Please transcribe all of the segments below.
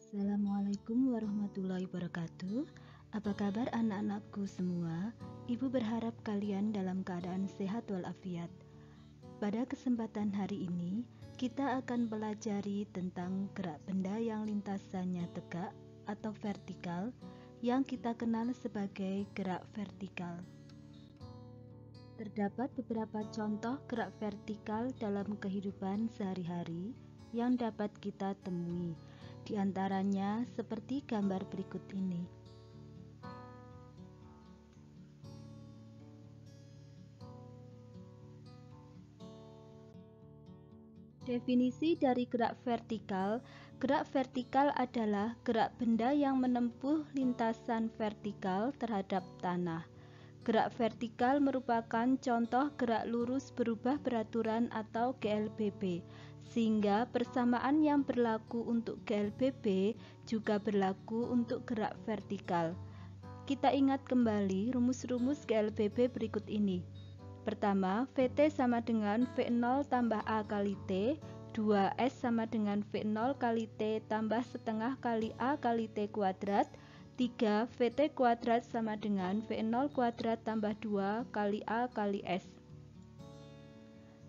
Assalamualaikum warahmatullahi wabarakatuh. Apa kabar anak-anakku semua? Ibu berharap kalian dalam keadaan sehat walafiat. Pada kesempatan hari ini, kita akan pelajari tentang gerak benda yang lintasannya tegak atau vertikal, yang kita kenal sebagai gerak vertikal. Terdapat beberapa contoh gerak vertikal dalam kehidupan sehari-hari yang dapat kita temui. Di antaranya seperti gambar berikut ini. Definisi dari gerak vertikal adalah gerak benda yang menempuh lintasan vertikal terhadap tanah. Gerak vertikal merupakan contoh gerak lurus berubah beraturan atau GLBB, sehingga persamaan yang berlaku untuk GLBB juga berlaku untuk gerak vertikal. Kita ingat kembali rumus-rumus GLBB berikut ini. Pertama, VT sama dengan V0 tambah A kali T, 2S sama dengan V0 kali T tambah setengah kali A kali T kuadrat, 3 VT kuadrat sama dengan V0 kuadrat tambah 2 kali A kali S.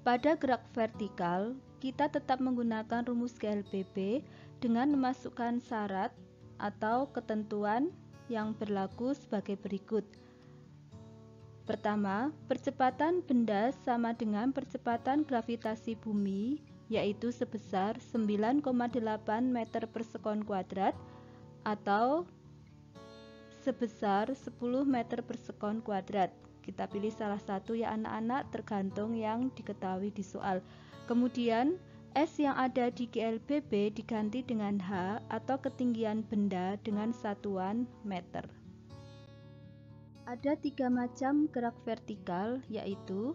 Pada gerak vertikal, kita tetap menggunakan rumus GLBB dengan memasukkan syarat atau ketentuan yang berlaku sebagai berikut. Pertama, percepatan benda sama dengan percepatan gravitasi bumi, yaitu sebesar 9,8 meter per sekon kuadrat atau sebesar 10 meter per sekon kuadrat. Kita pilih salah satu ya anak-anak, tergantung yang diketahui di soal. Kemudian S yang ada di GLBB diganti dengan H atau ketinggian benda dengan satuan meter. Ada 3 macam gerak vertikal, yaitu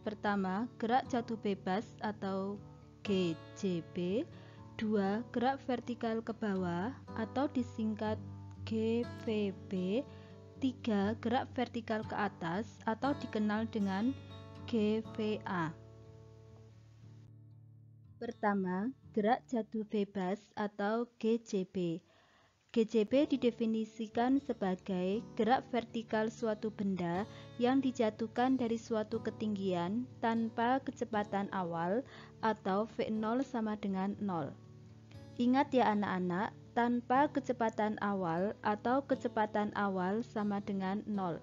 pertama, gerak jatuh bebas atau GJB, 2. Gerak vertikal ke bawah atau disingkat GVB, 3. Gerak vertikal ke atas atau dikenal dengan GVA. Pertama, gerak jatuh bebas atau GJB. GJB didefinisikan sebagai gerak vertikal suatu benda yang dijatuhkan dari suatu ketinggian tanpa kecepatan awal atau V0 sama dengan 0. Ingat ya anak-anak, tanpa kecepatan awal atau kecepatan awal sama dengan 0.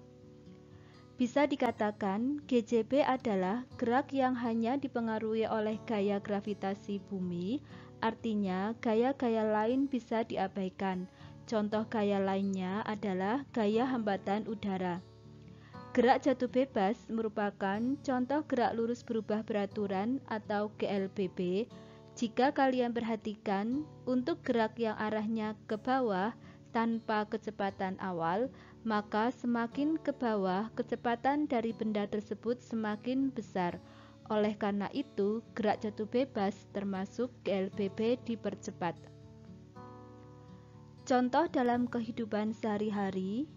Bisa dikatakan GJB adalah gerak yang hanya dipengaruhi oleh gaya gravitasi bumi, artinya gaya-gaya lain bisa diabaikan. Contoh gaya lainnya adalah gaya hambatan udara. Gerak jatuh bebas merupakan contoh gerak lurus berubah beraturan atau GLBB. Jika kalian perhatikan, untuk gerak yang arahnya ke bawah tanpa kecepatan awal, maka semakin ke bawah kecepatan dari benda tersebut semakin besar. Oleh karena itu, gerak jatuh bebas termasuk GLBB dipercepat. Contoh dalam kehidupan sehari-hari,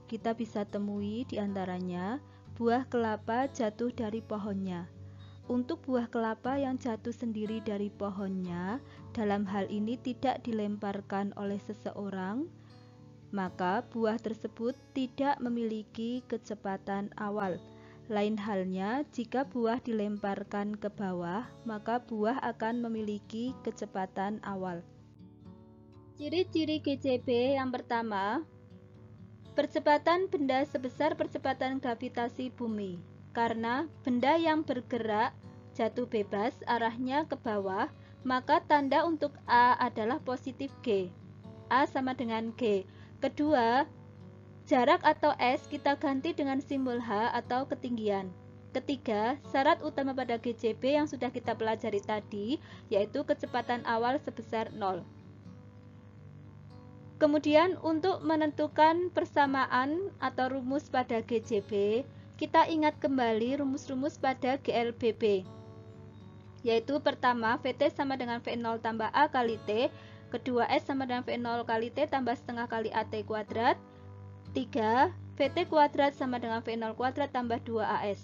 kita bisa temui diantaranya buah kelapa jatuh dari pohonnya. Untuk buah kelapa yang jatuh sendiri dari pohonnya, dalam hal ini tidak dilemparkan oleh seseorang, maka buah tersebut tidak memiliki kecepatan awal. Lain halnya, jika buah dilemparkan ke bawah, maka buah akan memiliki kecepatan awal. Ciri-ciri GJB yang pertama, percepatan benda sebesar percepatan gravitasi bumi. Karena benda yang bergerak jatuh bebas arahnya ke bawah, maka tanda untuk A adalah positif G. A sama dengan G. Kedua, jarak atau S kita ganti dengan simbol H atau ketinggian. Ketiga, syarat utama pada GJB yang sudah kita pelajari tadi, yaitu kecepatan awal sebesar 0. Kemudian untuk menentukan persamaan atau rumus pada GJB, kita ingat kembali rumus-rumus pada GLBB, yaitu pertama VT sama dengan V0 tambah A kali T, kedua S sama dengan V0 kali T tambah setengah kali AT kuadrat, 3 VT kuadrat sama dengan V0 kuadrat tambah 2AS.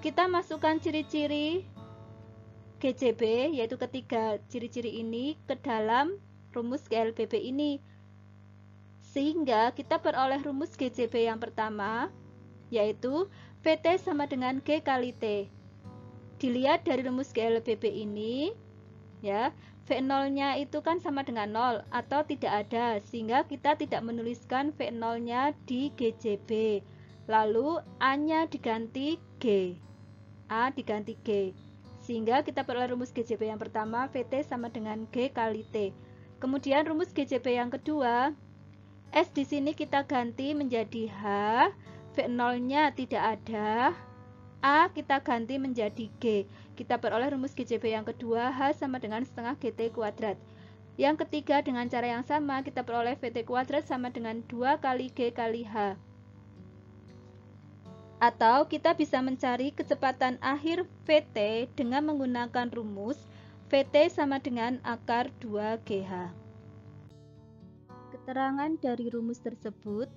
Kita masukkan ciri-ciri GJB, yaitu ketiga ciri-ciri ini ke dalam rumus GLBB ini. Sehingga kita peroleh rumus GCB yang pertama, yaitu VT sama dengan G kali T. Dilihat dari rumus GLBB ini, ya, V0-nya itu kan sama dengan 0 atau tidak ada, sehingga kita tidak menuliskan V0-nya di GCB. Lalu A-nya diganti G. A diganti G. Sehingga kita peroleh rumus GCB yang pertama, VT sama dengan G kali T. Kemudian rumus GCB yang kedua, S di sini kita ganti menjadi H, V0-nya tidak ada, A kita ganti menjadi G. Kita peroleh rumus GCB yang kedua, H sama dengan setengah GT kuadrat. Yang ketiga, dengan cara yang sama, kita peroleh VT kuadrat sama dengan 2 kali G kali H. Atau kita bisa mencari kecepatan akhir VT dengan menggunakan rumus VT sama dengan akar 2GH. Keterangan dari rumus tersebut,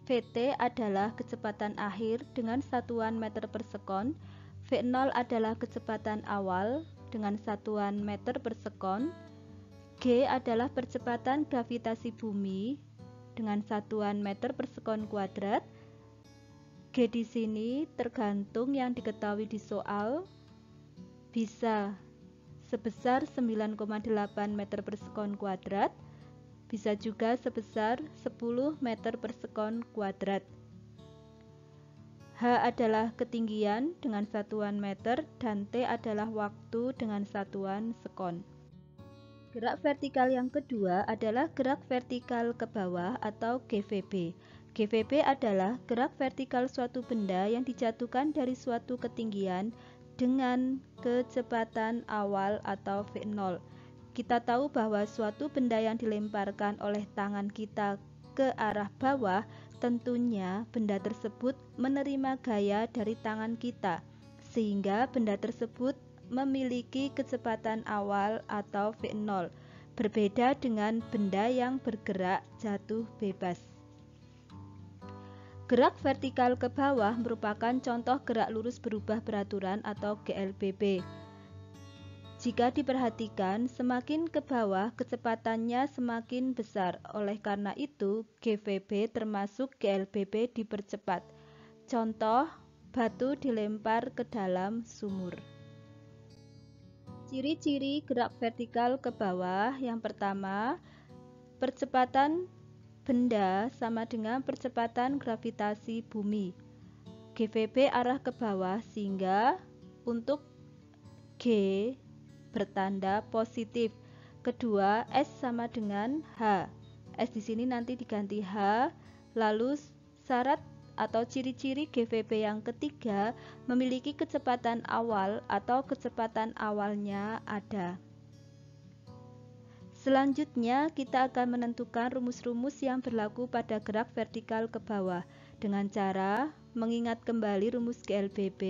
VT adalah kecepatan akhir dengan satuan meter per sekon, V0 adalah kecepatan awal dengan satuan meter per sekon, G adalah percepatan gravitasi bumi dengan satuan meter per sekon kuadrat. G di sini tergantung yang diketahui di soal, bisa sebesar 9,8 meter per sekon kuadrat, bisa juga sebesar 10 meter per sekon kuadrat. H adalah ketinggian dengan satuan meter dan T adalah waktu dengan satuan sekon. Gerak vertikal yang kedua adalah gerak vertikal ke bawah atau GVB. GVB adalah gerak vertikal suatu benda yang dijatuhkan dari suatu ketinggian dengan kecepatan awal atau V0. Kita tahu bahwa suatu benda yang dilemparkan oleh tangan kita ke arah bawah, tentunya benda tersebut menerima gaya dari tangan kita, sehingga benda tersebut memiliki kecepatan awal atau V0, berbeda dengan benda yang bergerak jatuh bebas. Gerak vertikal ke bawah merupakan contoh gerak lurus berubah beraturan atau GLBB. Jika diperhatikan, semakin ke bawah kecepatannya semakin besar. Oleh karena itu, GVB termasuk GLBB dipercepat. Contoh, batu dilempar ke dalam sumur. Ciri-ciri gerak vertikal ke bawah, yang pertama, percepatan benda sama dengan percepatan gravitasi bumi. GVB arah ke bawah sehingga untuk G bertanda positif. Kedua, S sama dengan H. S di sini nanti diganti H. Lalu syarat atau ciri-ciri GVB yang ketiga memiliki kecepatan awal atau kecepatan awalnya ada. Selanjutnya, kita akan menentukan rumus-rumus yang berlaku pada gerak vertikal ke bawah dengan cara mengingat kembali rumus GLBB,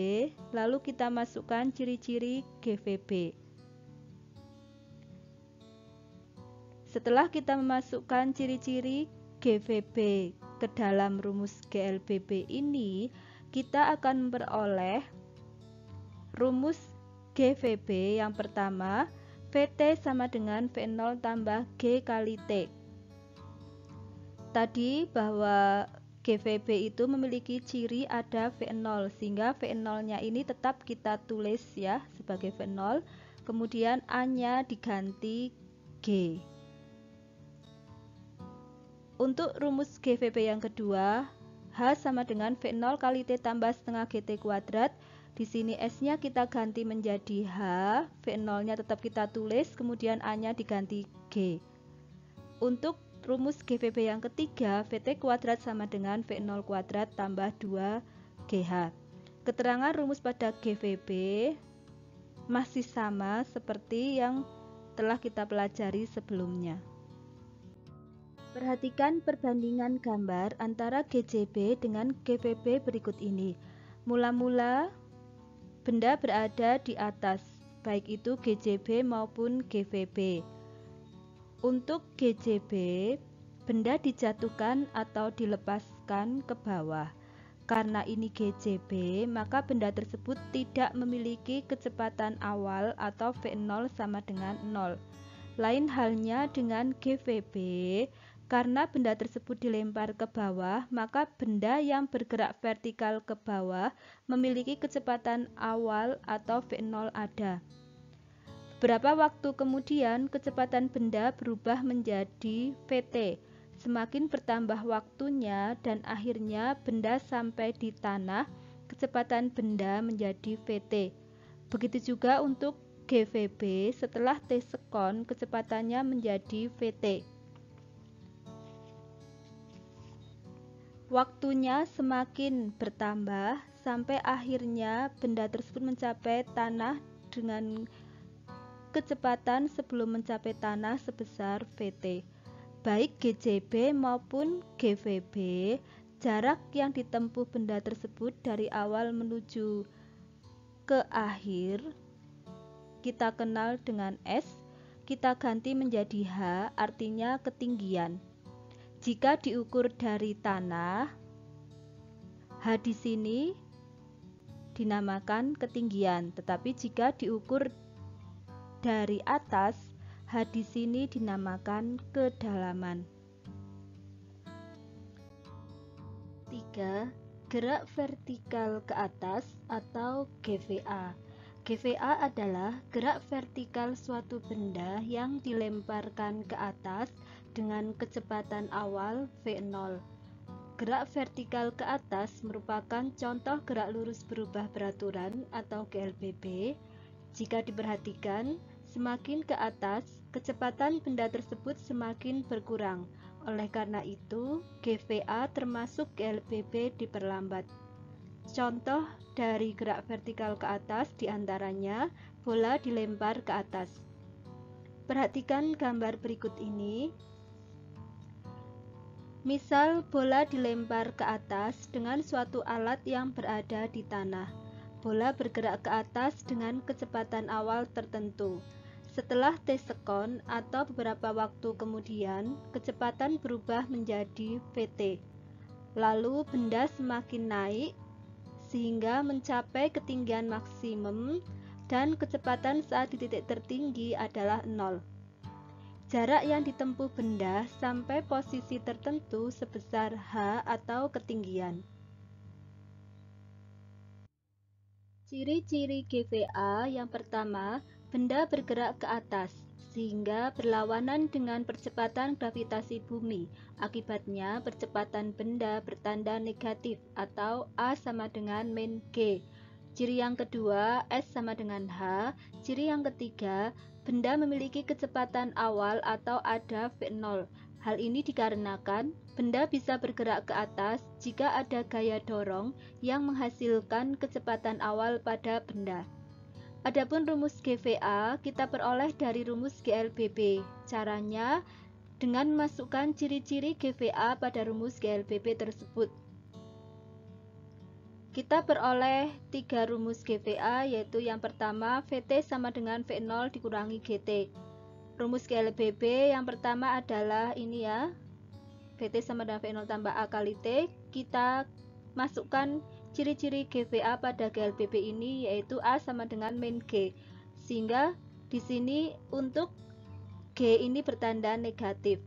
lalu kita masukkan ciri-ciri GVB. Setelah kita memasukkan ciri-ciri GVB ke dalam rumus GLBB ini, kita akan memperoleh rumus GVB yang pertama, VT sama dengan V0 tambah G kali T. Tadi bahwa GVB itu memiliki ciri ada V0, sehingga V0-nya ini tetap kita tulis ya sebagai V0, kemudian A-nya diganti G. Untuk rumus GVB yang kedua, H sama dengan V0 kali T tambah setengah GT kuadrat. Di sini S-nya kita ganti menjadi H, V0-nya tetap kita tulis, kemudian A-nya diganti G. Untuk rumus GVB yang ketiga, VT kuadrat sama dengan V0 kuadrat tambah 2GH. Keterangan rumus pada GVB masih sama seperti yang telah kita pelajari sebelumnya. Perhatikan perbandingan gambar antara GCB dengan GVB berikut ini. Mula-mula benda berada di atas, baik itu GCB maupun GVB. Untuk GCB, benda dijatuhkan atau dilepaskan ke bawah. Karena ini GCB, maka benda tersebut tidak memiliki kecepatan awal atau V0 sama dengan 0. Lain halnya dengan GVB, karena benda tersebut dilempar ke bawah, maka benda yang bergerak vertikal ke bawah memiliki kecepatan awal atau V0 ada. Beberapa waktu kemudian, kecepatan benda berubah menjadi Vt. Semakin bertambah waktunya dan akhirnya benda sampai di tanah, kecepatan benda menjadi Vt. Begitu juga untuk GVB, setelah T sekon, kecepatannya menjadi Vt. Waktunya semakin bertambah sampai akhirnya benda tersebut mencapai tanah dengan kecepatan sebelum mencapai tanah sebesar Vt. Baik GCB maupun GVB, jarak yang ditempuh benda tersebut dari awal menuju ke akhir kita kenal dengan S, kita ganti menjadi H, artinya ketinggian. Jika diukur dari tanah, H di sini dinamakan ketinggian, tetapi jika diukur dari atas, H di sini dinamakan kedalaman. 3. Gerak vertikal ke atas atau GVA. GVA adalah gerak vertikal suatu benda yang dilemparkan ke atas dengan kecepatan awal V0. Gerak vertikal ke atas merupakan contoh gerak lurus berubah beraturan atau GLBB. Jika diperhatikan, semakin ke atas, kecepatan benda tersebut semakin berkurang. Oleh karena itu, GVA termasuk GLBB diperlambat. Contoh dari gerak vertikal ke atas diantaranya bola dilempar ke atas. Perhatikan gambar berikut ini. Misal bola dilempar ke atas dengan suatu alat yang berada di tanah. Bola bergerak ke atas dengan kecepatan awal tertentu. Setelah T sekon atau beberapa waktu kemudian, kecepatan berubah menjadi Vt. Lalu benda semakin naik sehingga mencapai ketinggian maksimum dan kecepatan saat di titik tertinggi adalah 0. Jarak yang ditempuh benda sampai posisi tertentu sebesar H atau ketinggian. Ciri-ciri GVA yang pertama, benda bergerak ke atas sehingga berlawanan dengan percepatan gravitasi bumi. Akibatnya percepatan benda bertanda negatif atau A sama dengan min G. Ciri yang kedua, S sama dengan H. Ciri yang ketiga, benda memiliki kecepatan awal atau ada V0. Hal ini dikarenakan benda bisa bergerak ke atas jika ada gaya dorong yang menghasilkan kecepatan awal pada benda. Adapun rumus GVA kita peroleh dari rumus GLBB. Caranya dengan memasukkan ciri-ciri GVA pada rumus GLBB tersebut. Kita peroleh 3 rumus GVA, yaitu yang pertama Vt sama dengan V0 dikurangi GT. Rumus GLBB yang pertama adalah ini ya, Vt sama dengan V0 tambah A kali T. Kita masukkan ciri-ciri GVA pada GLBB ini, yaitu A sama dengan min G, sehingga di sini untuk G ini bertanda negatif.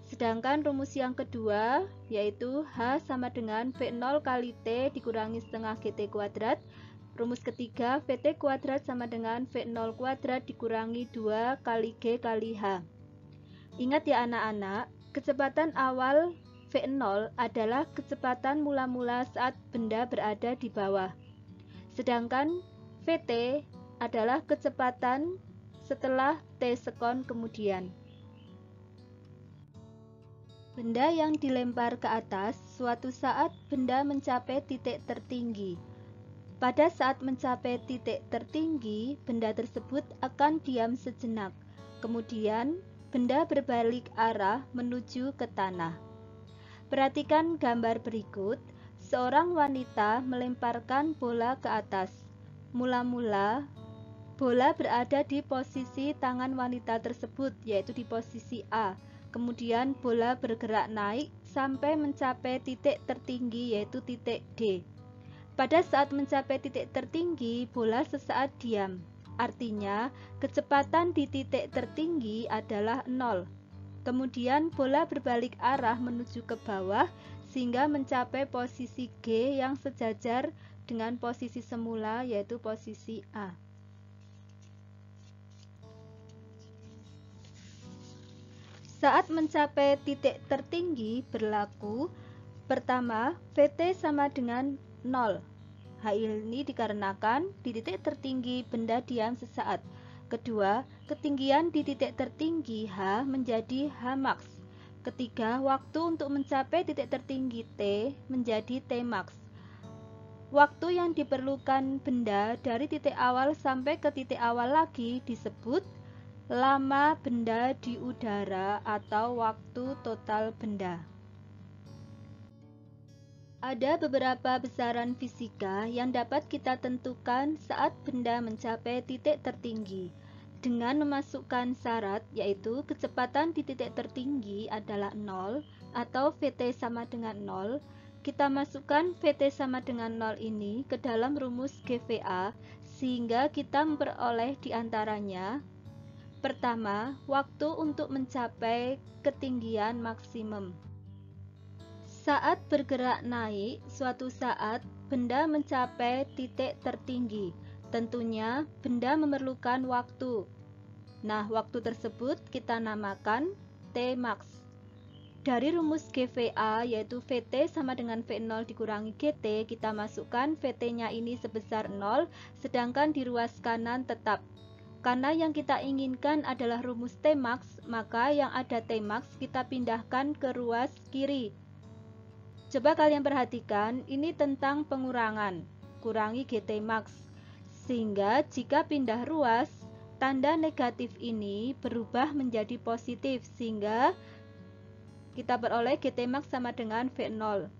Sedangkan rumus yang kedua yaitu H sama dengan V0 kali T dikurangi setengah GT kuadrat. Rumus ketiga Vt kuadrat sama dengan V0 kuadrat dikurangi 2 kali G kali H. Ingat ya anak-anak, kecepatan awal V0 adalah kecepatan mula-mula saat benda berada di bawah. Sedangkan Vt adalah kecepatan setelah T sekon kemudian. Benda yang dilempar ke atas, suatu saat benda mencapai titik tertinggi. Pada saat mencapai titik tertinggi, benda tersebut akan diam sejenak. Kemudian, benda berbalik arah menuju ke tanah. Perhatikan gambar berikut. Seorang wanita melemparkan bola ke atas. Mula-mula, bola berada di posisi tangan wanita tersebut, yaitu di posisi A. Kemudian bola bergerak naik sampai mencapai titik tertinggi, yaitu titik D. Pada saat mencapai titik tertinggi, bola sesaat diam. Artinya, kecepatan di titik tertinggi adalah 0. Kemudian bola berbalik arah menuju ke bawah sehingga mencapai posisi G yang sejajar dengan posisi semula, yaitu posisi A. Saat mencapai titik tertinggi berlaku, pertama, VT sama dengan 0. Hal ini dikarenakan di titik tertinggi benda diam sesaat. Kedua, ketinggian di titik tertinggi H menjadi Hmax. Ketiga, waktu untuk mencapai titik tertinggi T menjadi Tmax. Waktu yang diperlukan benda dari titik awal sampai ke titik awal lagi disebut lama benda di udara atau waktu total benda. Ada beberapa besaran fisika yang dapat kita tentukan saat benda mencapai titik tertinggi dengan memasukkan syarat, yaitu kecepatan di titik tertinggi adalah 0 atau VT sama dengan 0. Kita masukkan VT sama dengan 0 ini ke dalam rumus GVA sehingga kita memperoleh diantaranya: pertama, waktu untuk mencapai ketinggian maksimum. Saat bergerak naik, suatu saat benda mencapai titik tertinggi. Tentunya benda memerlukan waktu. Nah, waktu tersebut kita namakan Tmax. Dari rumus GVA yaitu VT sama dengan V0 dikurangi GT, kita masukkan VT-nya ini sebesar 0, sedangkan di ruas kanan tetap. Karena yang kita inginkan adalah rumus Tmax, maka yang ada Tmax kita pindahkan ke ruas kiri. Coba kalian perhatikan, ini tentang pengurangan, kurangi GTmax. Sehingga jika pindah ruas, tanda negatif ini berubah menjadi positif, sehingga kita beroleh GTmax sama dengan V0.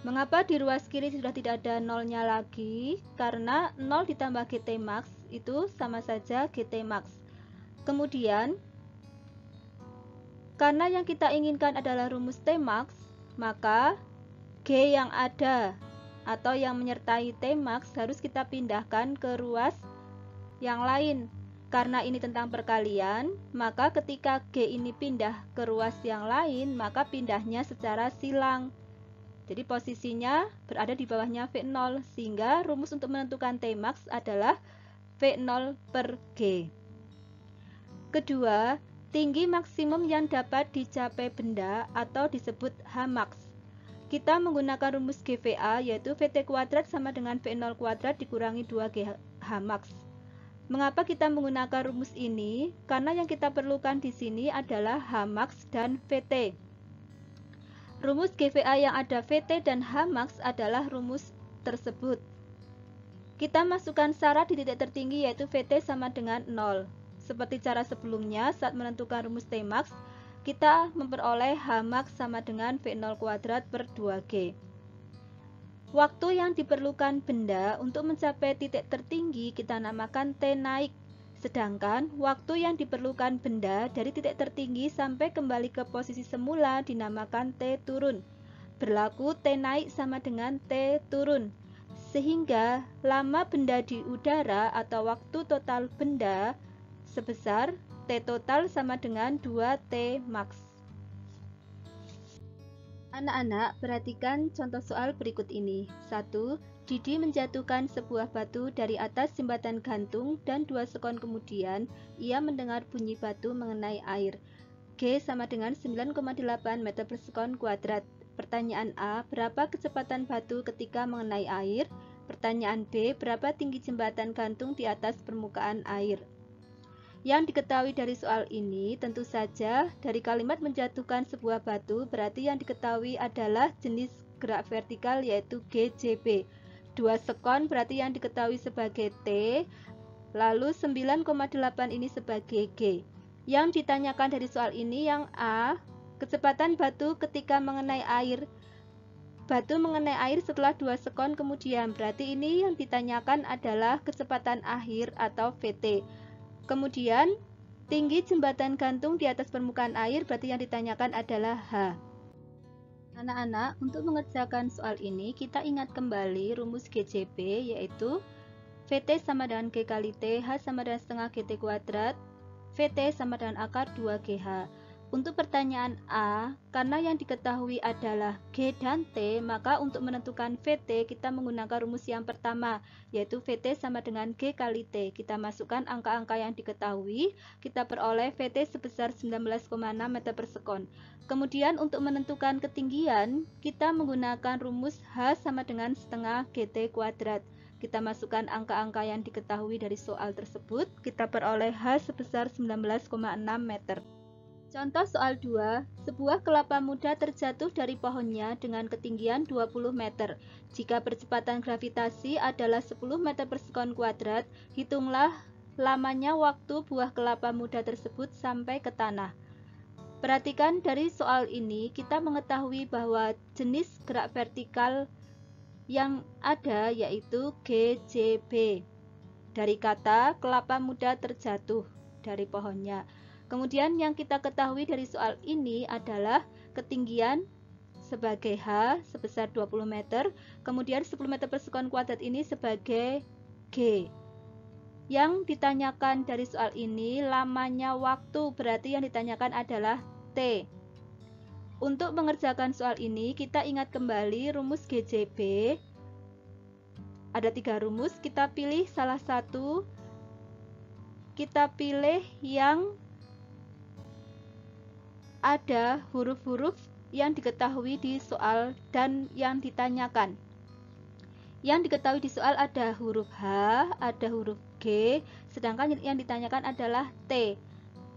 Mengapa di ruas kiri sudah tidak ada nolnya lagi? Karena 0 ditambah GTmax itu sama saja GTmax. Kemudian, karena yang kita inginkan adalah rumus Tmax, maka G yang ada atau yang menyertai Tmax harus kita pindahkan ke ruas yang lain. Karena ini tentang perkalian, maka ketika G ini pindah ke ruas yang lain, maka pindahnya secara silang. Jadi posisinya berada di bawahnya V0, sehingga rumus untuk menentukan Tmax adalah V0 per G. Kedua, tinggi maksimum yang dapat dicapai benda atau disebut Hmax. Kita menggunakan rumus GVA yaitu VT kuadrat sama dengan V0 kuadrat dikurangi 2G Hmax. Mengapa kita menggunakan rumus ini? Karena yang kita perlukan di sini adalah Hmax dan VT. Rumus GVA yang ada VT dan Hmax adalah rumus tersebut. Kita masukkan syarat di titik tertinggi yaitu VT sama dengan 0. Seperti cara sebelumnya, saat menentukan rumus Tmax, kita memperoleh Hmax sama dengan V0 kuadrat per 2G. Waktu yang diperlukan benda untuk mencapai titik tertinggi kita namakan T naik. Sedangkan waktu yang diperlukan benda dari titik tertinggi sampai kembali ke posisi semula dinamakan T turun. Berlaku T naik sama dengan T turun. Sehingga lama benda di udara atau waktu total benda sebesar T total sama dengan 2T max. Anak-anak, perhatikan contoh soal berikut ini. 1. Didi menjatuhkan sebuah batu dari atas jembatan gantung dan 2 sekon kemudian ia mendengar bunyi batu mengenai air. G sama dengan 9,8 meter per sekon kuadrat. Pertanyaan A, berapa kecepatan batu ketika mengenai air? Pertanyaan B, berapa tinggi jembatan gantung di atas permukaan air? Yang diketahui dari soal ini tentu saja dari kalimat menjatuhkan sebuah batu berarti yang diketahui adalah jenis gerak vertikal yaitu GJB. 2 sekon berarti yang diketahui sebagai T, lalu 9,8 ini sebagai G. Yang ditanyakan dari soal ini yang A, kecepatan batu ketika mengenai air. Batu mengenai air setelah 2 sekon kemudian, berarti ini yang ditanyakan adalah kecepatan akhir atau VT. Kemudian, tinggi jembatan gantung di atas permukaan air berarti yang ditanyakan adalah H. Anak-anak, untuk mengerjakan soal ini, kita ingat kembali rumus GCB, yaitu VT sama dengan G kali T, H sama dengan setengah GT kuadrat, VT sama dengan akar 2GH. Untuk pertanyaan A, karena yang diketahui adalah G dan T, maka untuk menentukan VT kita menggunakan rumus yang pertama, yaitu VT sama dengan G kali T. Kita masukkan angka-angka yang diketahui, kita peroleh VT sebesar 19,6 meter per sekon. Kemudian untuk menentukan ketinggian, kita menggunakan rumus H sama dengan setengah GT kuadrat. Kita masukkan angka-angka yang diketahui dari soal tersebut, kita peroleh H sebesar 19,6 meter. Contoh soal 2, sebuah kelapa muda terjatuh dari pohonnya dengan ketinggian 20 meter. Jika percepatan gravitasi adalah 10 meter per sekon kuadrat, hitunglah lamanya waktu buah kelapa muda tersebut sampai ke tanah. Perhatikan dari soal ini, kita mengetahui bahwa jenis gerak vertikal yang ada yaitu GCB. Dari kata kelapa muda terjatuh dari pohonnya. Kemudian yang kita ketahui dari soal ini adalah ketinggian sebagai H sebesar 20 meter, kemudian 10 meter per sekon kuadrat ini sebagai G. Yang ditanyakan dari soal ini lamanya waktu, berarti yang ditanyakan adalah T. Untuk mengerjakan soal ini kita ingat kembali rumus GCB. Ada 3 rumus, kita pilih salah satu, kita pilih yang ada huruf-huruf yang diketahui di soal dan yang ditanyakan. Yang diketahui di soal ada huruf H, ada huruf G, sedangkan yang ditanyakan adalah T.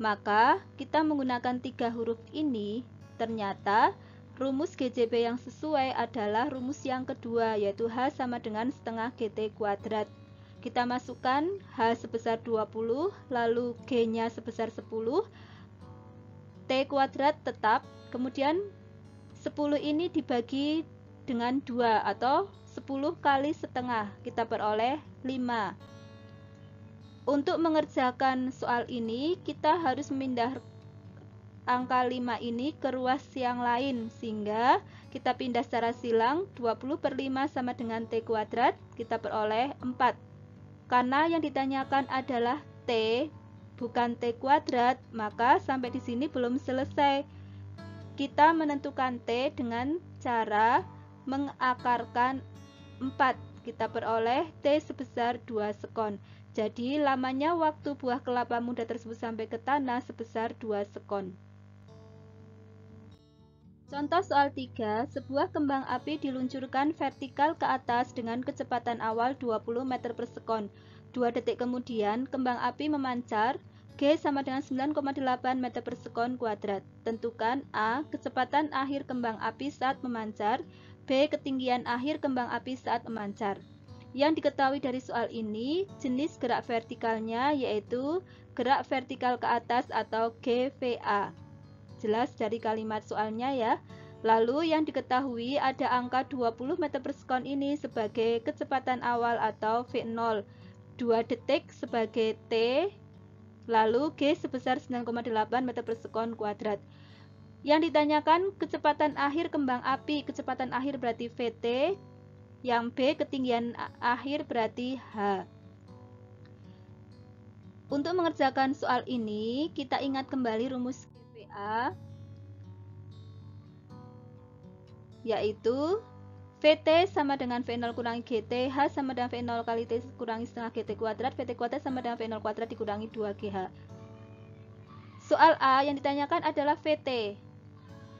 Maka kita menggunakan 3 huruf ini, ternyata rumus GCB yang sesuai adalah rumus yang kedua, yaitu H sama dengan setengah GT kuadrat. Kita masukkan H sebesar 20, lalu G-nya sebesar 10, T kuadrat tetap, kemudian 10 ini dibagi dengan 2 atau 10 kali setengah, kita peroleh 5. Untuk mengerjakan soal ini, kita harus memindah angka 5 ini ke ruas yang lain, sehingga kita pindah secara silang, 20 per 5 sama dengan T kuadrat, kita peroleh 4. Karena yang ditanyakan adalah T, bukan T kuadrat, maka sampai di sini belum selesai. Kita menentukan T dengan cara mengakarkan 4. Kita peroleh T sebesar 2 sekon. Jadi lamanya waktu buah kelapa muda tersebut sampai ke tanah sebesar 2 sekon. Contoh soal 3, sebuah kembang api diluncurkan vertikal ke atas dengan kecepatan awal 20 meter per sekon. 2 detik kemudian, kembang api memancar, G sama dengan 9,8 meter per sekon kuadrat. Tentukan A, kecepatan akhir kembang api saat memancar, B, ketinggian akhir kembang api saat memancar. Yang diketahui dari soal ini, jenis gerak vertikalnya yaitu gerak vertikal ke atas atau GVA. Jelas dari kalimat soalnya ya. Lalu yang diketahui ada angka 20 meter per sekon ini sebagai kecepatan awal atau V0, 2 detik sebagai T, lalu G sebesar 9,8 meter per sekon kuadrat. Yang ditanyakan kecepatan akhir kembang api, kecepatan akhir berarti VT, yang B ketinggian akhir berarti H. Untuk mengerjakan soal ini, kita ingat kembali rumus GVA, yaitu VT sama dengan V0 kurangi GT, H sama dengan V0 kali T kurangi setengah GT kuadrat, VT kuadrat sama dengan V0 kuadrat dikurangi 2GH. Soal A yang ditanyakan adalah VT.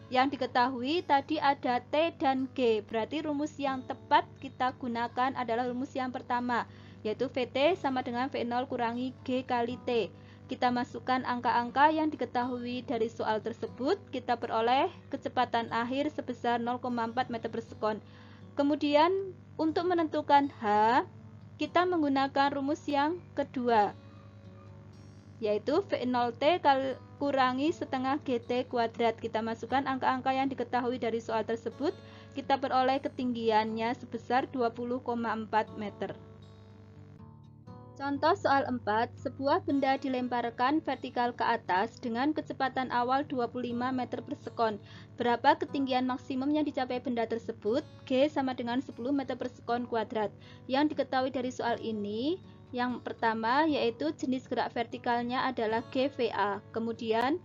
Yang diketahui tadi ada T dan G, berarti rumus yang tepat kita gunakan adalah rumus yang pertama, yaitu VT sama dengan V0 kurangi G kali T. Kita masukkan angka-angka yang diketahui dari soal tersebut, kita peroleh kecepatan akhir sebesar 0,4 meter per sekon. Kemudian untuk menentukan H, kita menggunakan rumus yang kedua, yaitu V0T kurangi setengah GT kuadrat. Kita masukkan angka-angka yang diketahui dari soal tersebut, kita peroleh ketinggiannya sebesar 20,4 meter. Contoh soal 4, sebuah benda dilemparkan vertikal ke atas dengan kecepatan awal 25 meter per sekon. Berapa ketinggian maksimum yang dicapai benda tersebut? G sama dengan 10 meter per sekon kuadrat. Yang diketahui dari soal ini, yang pertama yaitu jenis gerak vertikalnya adalah GVA. Kemudian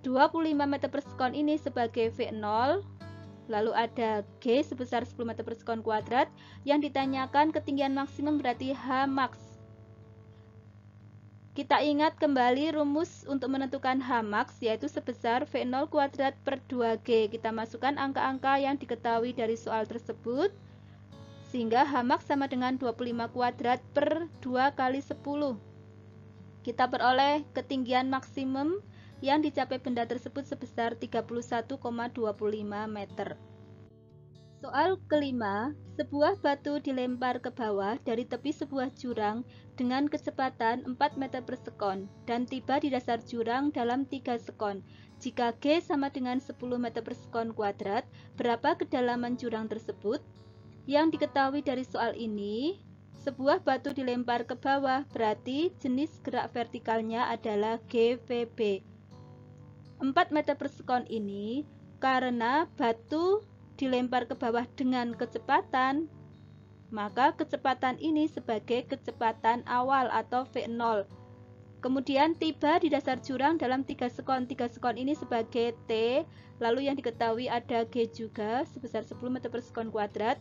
25 meter per sekon ini sebagai V0. Lalu ada G sebesar 10 meter per sekon kuadrat. Yang ditanyakan ketinggian maksimum berarti H max. Kita ingat kembali rumus untuk menentukan H max yaitu sebesar V0 kuadrat per 2G. Kita masukkan angka-angka yang diketahui dari soal tersebut. Sehingga H max sama dengan 25 kuadrat per 2 kali 10. Kita peroleh ketinggian maksimum yang dicapai benda tersebut sebesar 31,25 meter. Soal kelima, sebuah batu dilempar ke bawah dari tepi sebuah jurang dengan kecepatan 4 meter per sekon dan tiba di dasar jurang dalam 3 sekon. Jika G sama dengan 10 meter per sekon kuadrat, berapa kedalaman jurang tersebut? Yang diketahui dari soal ini, sebuah batu dilempar ke bawah berarti jenis gerak vertikalnya adalah GVB. 4 meter per sekon ini karena batu dilempar ke bawah dengan kecepatan, maka kecepatan ini sebagai kecepatan awal atau V0. Kemudian tiba di dasar jurang dalam 3 sekon. 3 sekon ini sebagai T. Lalu yang diketahui ada G juga sebesar 10 meter per sekon kuadrat.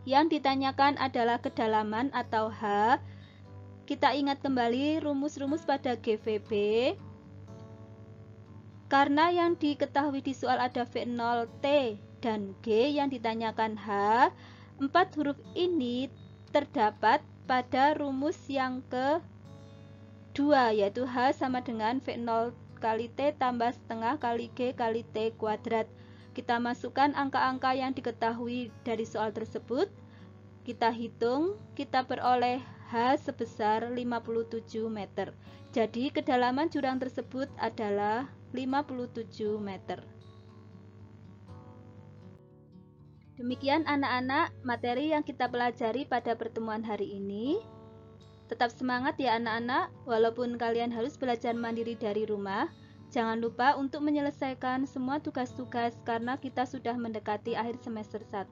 Yang ditanyakan adalah kedalaman atau H. Kita ingat kembali rumus-rumus pada GVB. Karena yang diketahui di soal ada V0, T, dan G yang ditanyakan H, 4 huruf ini terdapat pada rumus yang kedua, yaitu H sama dengan V0 kali T tambah setengah kali G kali T kuadrat. Kita masukkan angka-angka yang diketahui dari soal tersebut. Kita hitung, kita peroleh H sebesar 57 meter. Jadi kedalaman jurang tersebut adalah 57 meter. Demikian anak-anak materi yang kita pelajari pada pertemuan hari ini. Tetap semangat ya anak-anak, walaupun kalian harus belajar mandiri dari rumah. Jangan lupa untuk menyelesaikan semua tugas-tugas karena kita sudah mendekati akhir semester 1.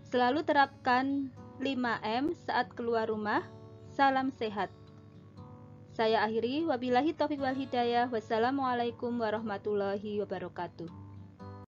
Selalu terapkan 5M saat keluar rumah. Salam sehat. Saya akhiri, wabillahi taufiq wal hidayah. Wassalamualaikum warahmatullahi wabarakatuh.